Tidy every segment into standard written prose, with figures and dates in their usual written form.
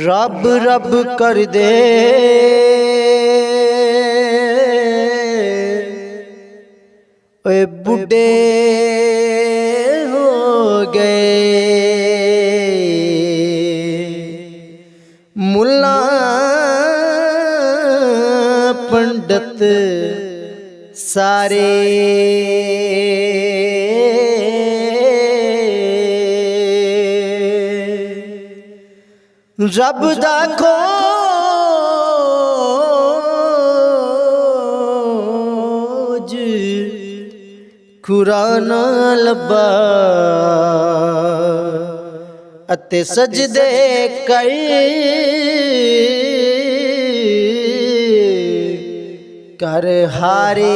रब रब कर दे ओए बुढ़े हो गए मुल्ला पंडित सारे रब दा खोज कुरान लब्बा अते सजदे कर कर हारे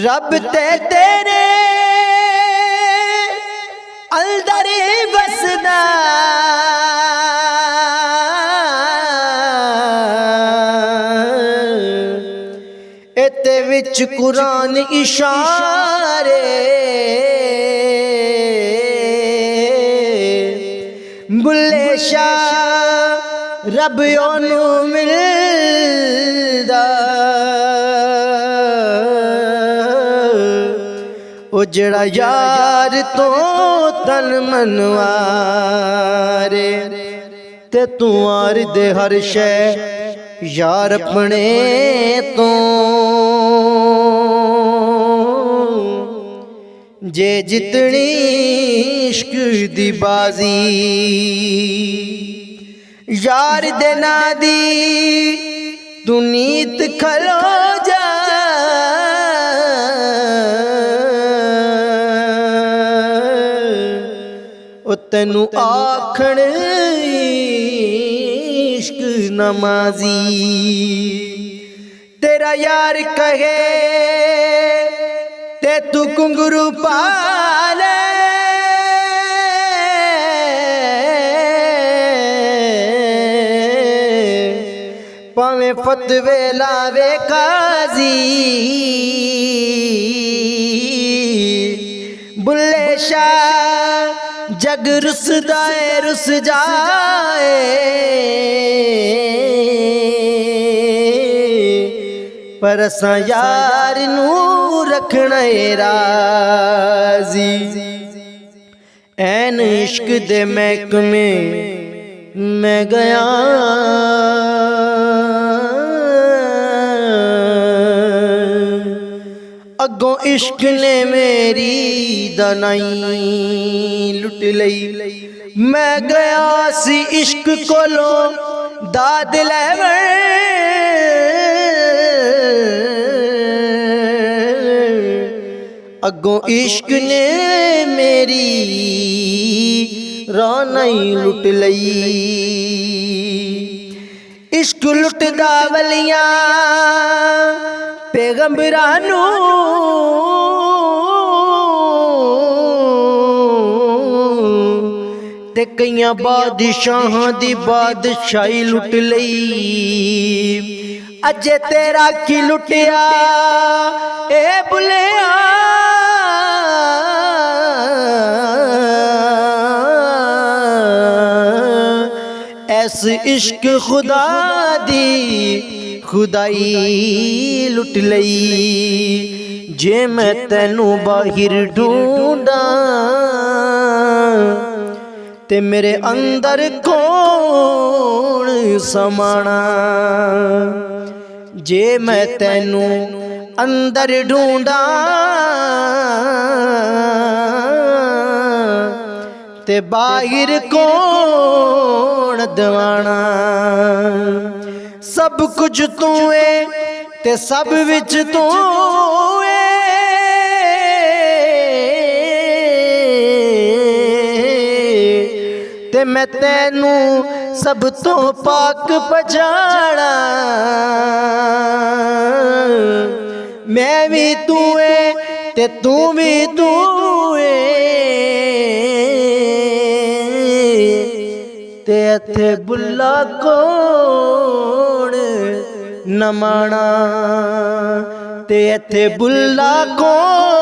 रब ते तेरे अंदर बसदा एते विच कुरान इशारे बुल्ले शाह रब ओनू मिलदा ओ जड़ा यार तो तन मनवारे ते तू आर दे हर शै यार अपने तो जे जितनी इश्क दी बाजी यार दे ना दी तू नीत खलो जा तेनू आखण इश्क नमाजी तेरा यार कहे ते तू घुंघरू पाले पावे फतवे लावे काजी बुल्ले शाह जग रुसदाए रुस जाए पर असां यार नू रखना राजी ऐन इश्क दे महकमे मैं गया अगों इश्क ने मेरी दनाई लुट लई मैं गया सी इश्क कोलो दाद लैवण अगों इश्क ने मेरी रानाई लुट लई इश्क लुटदा वलियां पैगंबरां नू ते कईयां बादशाहां दी बादशाही लुट लई अजे तेरा की लुटिया ए बुलिया ऐस इश्क खुदा दी खुदाई लुट लई जे मैं तैनू बाहिर ढूंढा ते मेरे अंदर कौन समाना जे मैं तैनू अंदर ढूंढा ते बाहिर कौन दवाना सब कुछ तू है ते सब विच तू है ते मैं तैनू सब तो पाक पछाड़ा मैं भी तू है ते तू भी तू है ते इत्थे बुल्ला कौन नमाना, ते इत्थे बुल्ला कौन